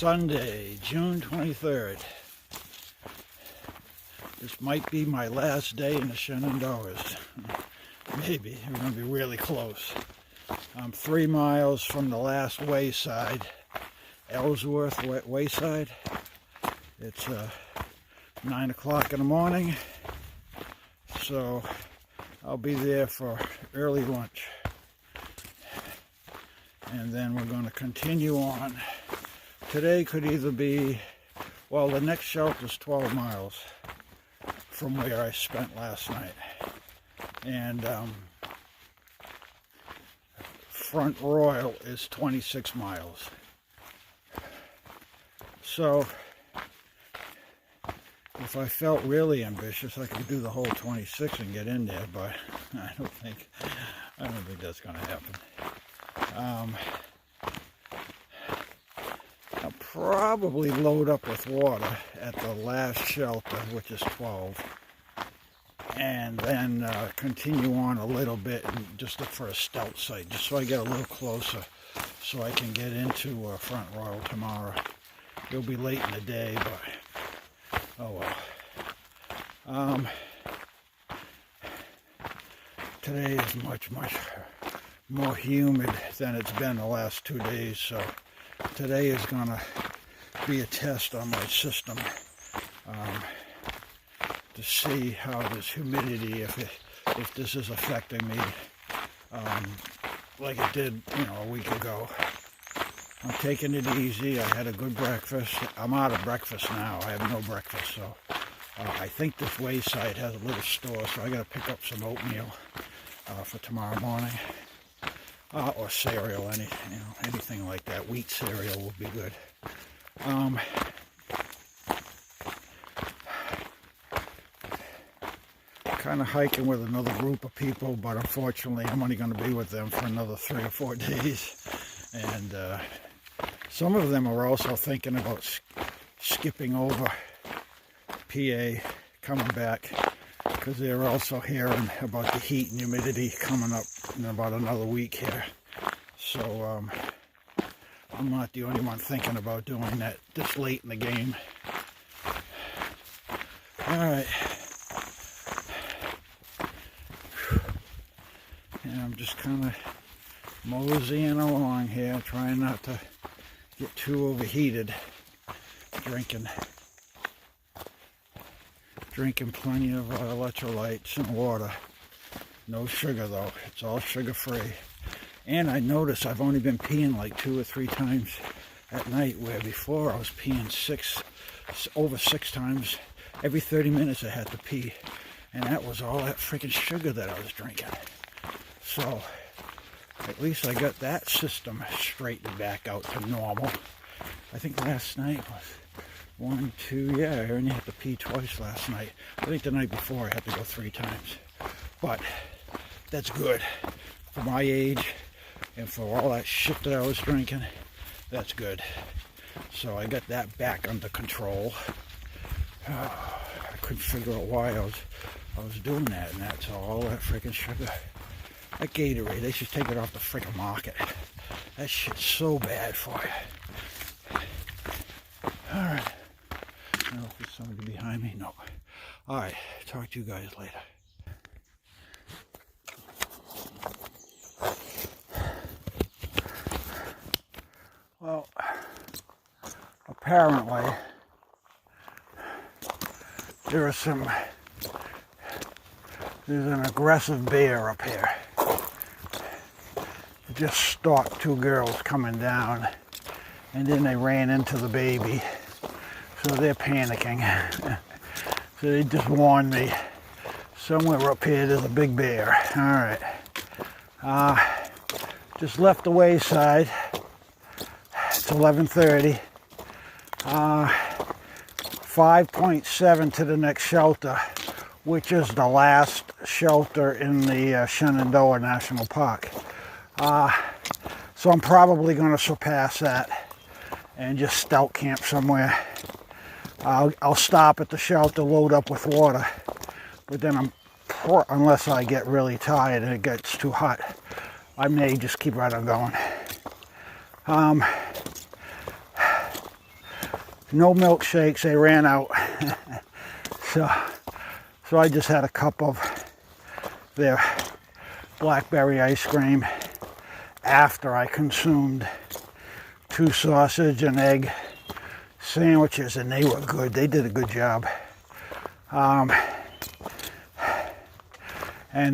Sunday, June 23rd. This might be my last day in the Shenandoahs. Maybe. We're going to be really close. I'm 3 miles from the last wayside, Ellsworth Wayside. It's 9 o'clock in the morning, so I'll be there for early lunch. And then we're going to continue on. Today could either be, well, the next shelter's 12 miles from where I spent last night. And Front Royal is 26 miles. So, if I felt really ambitious, I could do the whole 26 and get in there, but I don't think that's going to happen. I'll probably load up with water at the last shelter, which is 12, and then continue on a little bit and just look for a stealth site, just so I get a little closer, so I can get into Front Royal tomorrow. It'll be late in the day, but oh well. Today is much more humid than it's been the last 2 days, so today is going to be a test on my system to see how this humidity, if this is affecting me like it did, a week ago. I'm taking it easy. I had a good breakfast. I'm out of breakfast now. I have no breakfast, so I think this wayside has a little store, so I got to pick up some oatmeal for tomorrow morning. Or cereal, anything like that. Wheat cereal would be good. Kind of hiking with another group of people, but unfortunately I'm only going to be with them for another 3 or 4 days. And some of them are also thinking about skipping over PA, coming back, because they're also hearing about the heat and humidity coming up in about another week here. So I'm not the only one thinking about doing that this late in the game. Alright. And I'm just kind of moseying along here, trying not to get too overheated, drinking plenty of electrolytes and water. No sugar though, it's all sugar free. And I notice I've only been peeing like 2 or 3 times at night, where before I was peeing over 6 times. Every 30 minutes I had to pee, and that was all that freaking sugar that I was drinking. So at least I got that system straightened back out to normal. I think last night was 1, 2, yeah, I only had to pee twice last night. I think the night before I had to go 3 times. But that's good. For my age and for all that shit that I was drinking, that's good. So I got that back under control. I couldn't figure out why I was doing that, and that's all that freaking sugar. That Gatorade, they should take it off the freaking market. That shit's so bad for you. Alright. I don't know if there's somebody behind me. No. Alright. Talk to you guys later. Well, apparently there's an aggressive bear up here. It just stalked 2 girls coming down, and then they ran into the baby. So they're panicking. So they just warned me. Somewhere up here there's a big bear. Alright. Just left the wayside. It's 11:30. 5.7 to the next shelter, which is the last shelter in the Shenandoah National Park. So I'm probably going to surpass that and just stealth camp somewhere. I'll stop at the shelter, load up with water, but then unless I get really tired and it gets too hot, I may just keep right on going. No milkshakes, they ran out. so I just had a cup of their blackberry ice cream after I consumed 2 sausage and egg sandwiches, and they were good. They did a good job. And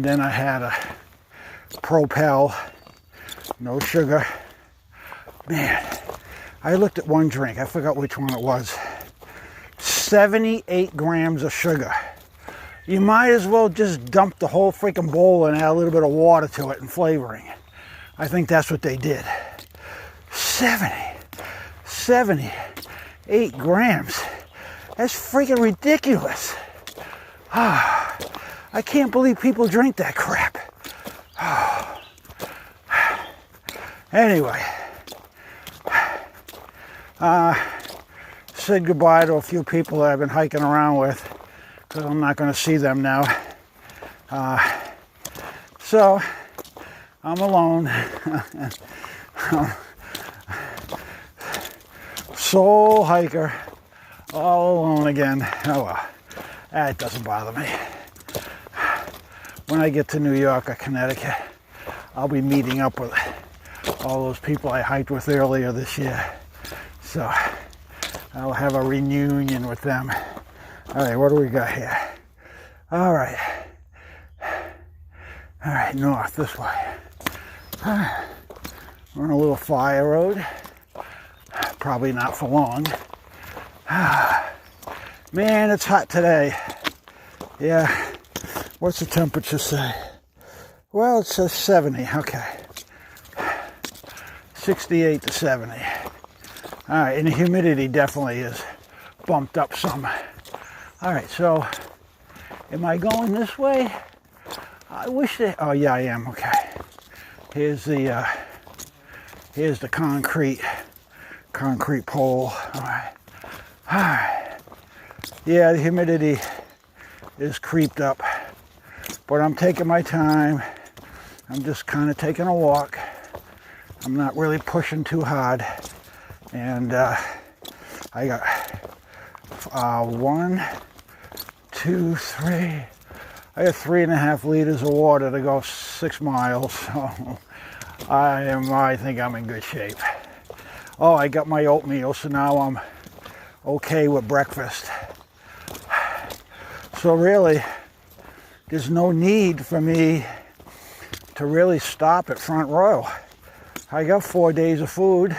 then I had a Propel, no sugar. Man, I looked at one drink, I forgot which one it was. 78 grams of sugar. You might as well just dump the whole freaking bowl and add a little bit of water to it and flavoring. I think that's what they did. 78 grams. That's freaking ridiculous. I can't believe people drink that crap. Anyway, said goodbye to a few people that I've been hiking around with, because I'm not going to see them now. So, I'm alone. Sole hiker, all alone again. Oh well, that doesn't bother me. When I get to New York or Connecticut, I'll be meeting up with all those people I hiked with earlier this year. So I'll have a reunion with them. All right, what do we got here? All right, north this way. We're on a little fire road. Probably not for long. Man, it's hot today. Yeah. What's the temperature say? Well, it says 70. Okay. 68 to 70. All right, and the humidity definitely is bumped up some. All right, so am I going this way? I wish they, oh yeah, I am, okay. Here's the concrete pole. All right. Yeah, the humidity is creeped up, but I'm taking my time. I'm just kind of taking a walk. I'm not really pushing too hard. And I got 1, 2, 3. I got 3.5 liters of water to go 6 miles. So I think I'm in good shape. Oh, I got my oatmeal, so now I'm okay with breakfast. So really, there's no need for me to really stop at Front Royal. I got 4 days of food.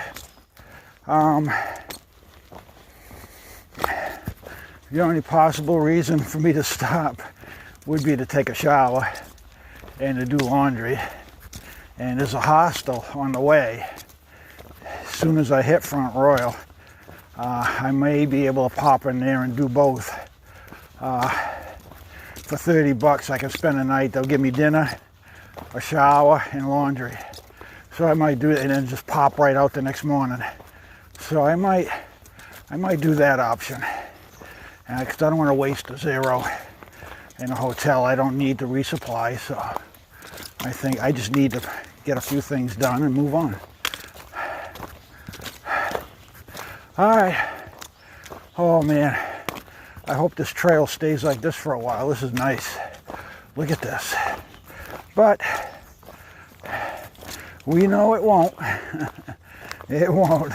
The only possible reason for me to stop would be to take a shower and to do laundry. And there's a hostel on the way. As soon as I hit Front Royal, I may be able to pop in there and do both. For $30, I can spend a night. They'll give me dinner, a shower, and laundry. So I might do it and then just pop right out the next morning. So I might do that option. Because I don't want to waste a zero in a hotel. I don't need to resupply, so I think I just need to get a few things done and move on. All right. Oh man, I hope this trail stays like this for a while. This is nice. Look at this. But we know it won't. It won't.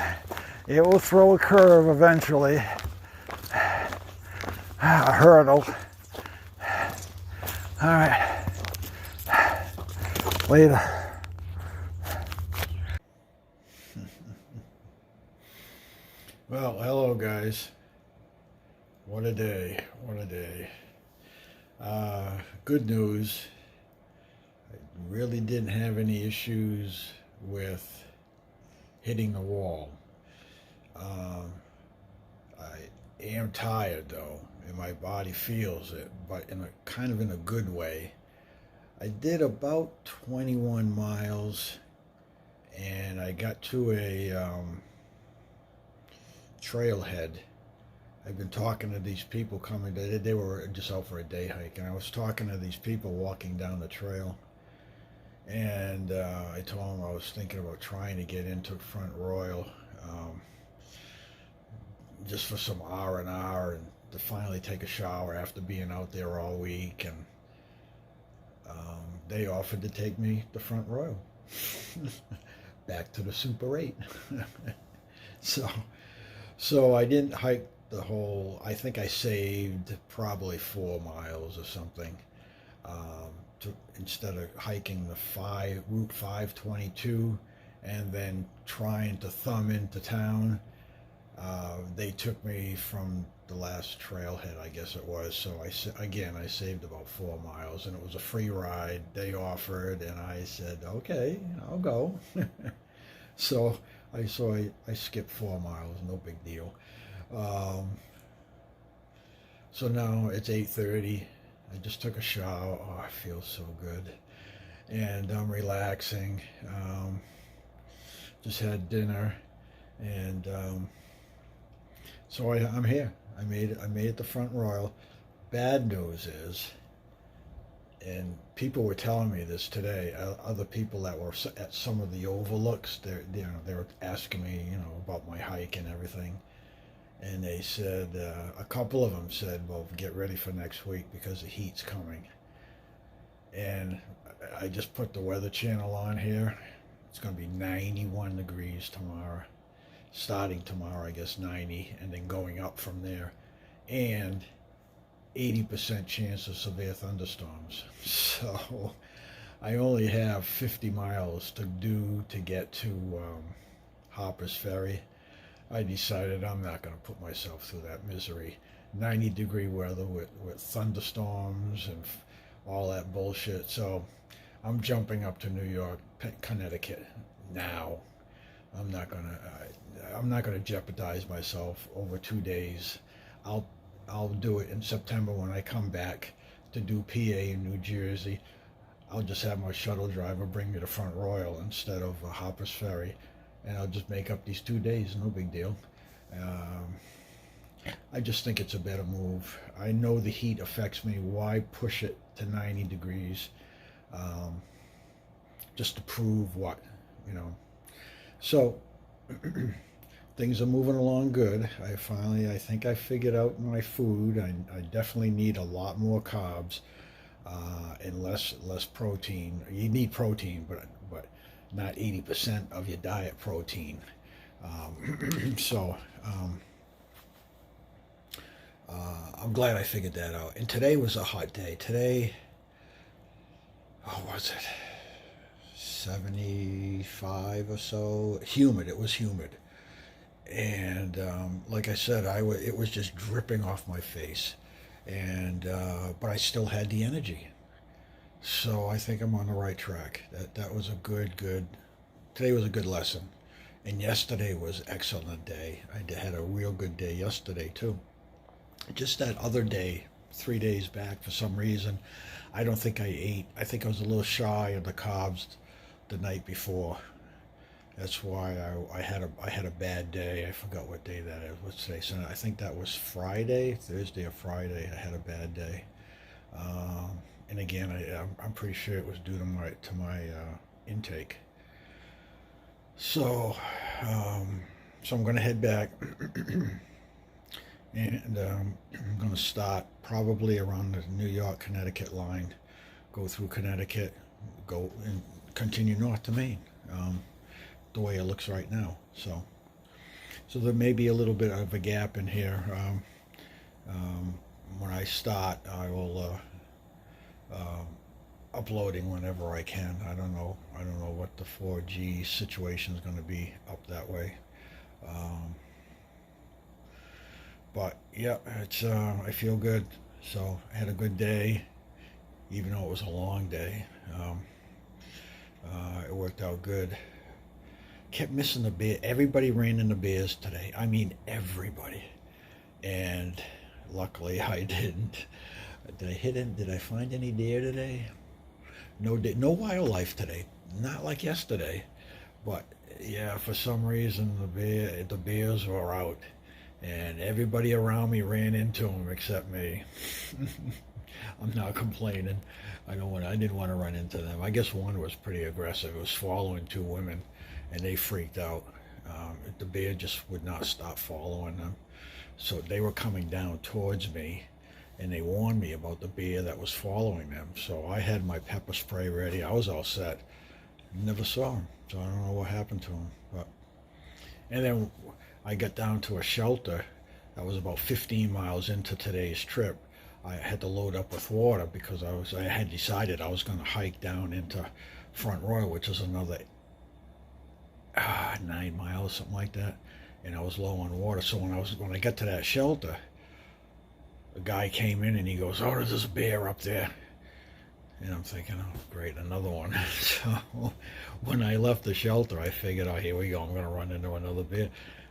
It will throw a curve eventually. A hurdle. All right. Later. Well, hello guys. What a day. What a day. Good news. I really didn't have any issues with hitting the wall. I am tired though, and my body feels it, but in a kind of in a good way. I did about 21 miles, and I got to a trailhead. I've been talking to these people coming. They were just out for a day hike, and I was talking to these people walking down the trail. And I told them I was thinking about trying to get into Front Royal. just for some R&R and to finally take a shower after being out there all week. And they offered to take me to Front Royal, back to the Super 8. so, so I didn't hike the whole. I think I saved probably 4 miles or something. Instead of hiking the Route 522 and then trying to thumb into town, they took me from the last trailhead, I guess it was. So I saved about 4 miles, and it was a free ride they offered, and I said, okay, I'll go. so I skipped 4 miles, no big deal. So now it's 8:30. I just took a shower. Oh, I feel so good, and I'm relaxing. Just had dinner, and so I'm here. I made it to Front Royal. Bad news is, and people were telling me this today. Other people that were at some of the overlooks, they were asking me, about my hike and everything. And they said, a couple of them said, well, get ready for next week because the heat's coming. And I just put the Weather Channel on here. It's going to be 91 degrees tomorrow. Starting tomorrow, I guess 90, and then going up from there. And 80% chance of severe thunderstorms. So I only have 50 miles to do to get to Harper's Ferry. I decided I'm not going to put myself through that misery. 90-degree weather with thunderstorms and all that bullshit. So I'm jumping up to New York, Connecticut now. I'm not gonna jeopardize myself over 2 days. I'll do it in September when I come back to do PA in New Jersey. I'll just have my shuttle driver bring me to Front Royal instead of Harper's Ferry, and I'll just make up these 2 days. No big deal. I just think it's a better move. I know the heat affects me. Why push it to 90 degrees? Just to prove what, So things are moving along good. I think I figured out my food. I definitely need a lot more carbs and less protein. You need protein, but not 80% of your diet protein. I'm glad I figured that out. And today was a hot day. Today, what was it? 75 or so. Humid. It was humid. And like I said, it was just dripping off my face. And but I still had the energy. So I think I'm on the right track. That was a good. Today was a good lesson. And yesterday was an excellent day. I had a real good day yesterday too. Just that other day, 3 days back, for some reason, I don't think I ate. I think I was a little shy of the carbs the night before. That's why I had a bad day. I forgot what day that is. What's today? So I think that was Thursday or Friday. I had a bad day. And again, I'm pretty sure it was due to my intake. So I'm going to head back. And I'm going to start probably around the New York, Connecticut line, go through Connecticut, go and continue north to Maine, the way it looks right now. So there may be a little bit of a gap in here. When I start, I will uploading whenever I can. I don't know what the 4G situation is going to be up that way. But yeah, it's I feel good. So I had a good day, even though it was a long day. It worked out good. Kept missing the bear. Everybody ran in the bears today. I mean, everybody. And luckily I didn't. Did I hit him? Did I find any deer today? No wildlife today. Not like yesterday. But yeah, for some reason the bears were out. And everybody around me ran into them except me. I'm not complaining. I didn't want to run into them. I guess one was pretty aggressive. It was following two women, and they freaked out. The bear just would not stop following them. So they were coming down towards me, and they warned me about the bear that was following them. So I had my pepper spray ready. I was all set. Never saw him, so I don't know what happened to him. But and then I got down to a shelter that was about 15 miles into today's trip. I had to load up with water because I had decided I was going to hike down into Front Royal, which is another 9 miles, something like that. And I was low on water, so when I got to that shelter, a guy came in and he goes, "Oh, there's a bear up there." And I'm thinking, oh, great, another one. So when I left the shelter, I figured, oh, here we go. I'm going to run into another bear.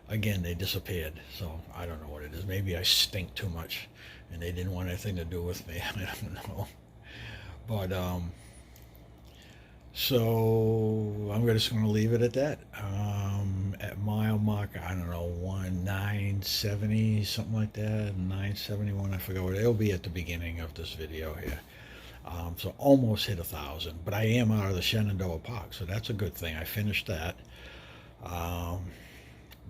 Again, they disappeared. So I don't know what it is. Maybe I stink too much and they didn't want anything to do with me. I don't know. But, so I'm just going to leave it at that. At mile mark, I don't know, 970, something like that, 971, I forgot what it'll be at the beginning of this video here. So almost hit 1,000, but I am out of the Shenandoah Park, so that's a good thing. I finished that.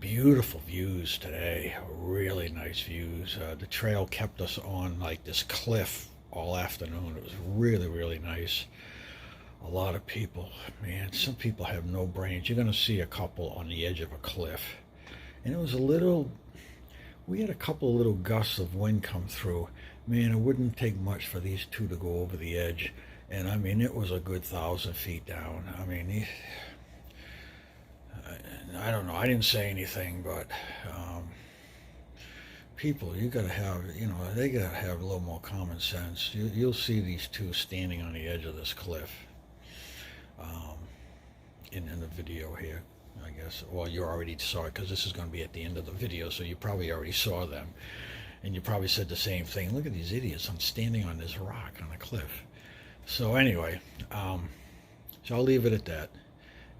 Beautiful views today, really nice views. The trail kept us on like this cliff all afternoon. It was really, really nice. A lot of people, man, some people have no brains. You're going to see a couple on the edge of a cliff. And it was we had a couple of little gusts of wind come through. Man, it wouldn't take much for these two to go over the edge. And I mean, it was a good 1,000 feet down. I mean, I don't know. I didn't say anything, but people, you got to have, they got to have a little more common sense. You'll see these two standing on the edge of this cliff in the video here, I guess. Well, you already saw it because this is going to be at the end of the video, so you probably already saw them. And you probably said the same thing. Look at these idiots. I'm standing on this rock on a cliff. So anyway, so I'll leave it at that.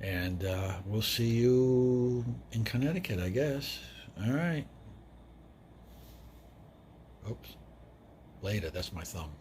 And we'll see you in Connecticut, I guess. All right. Oops. Later. That's my thumb.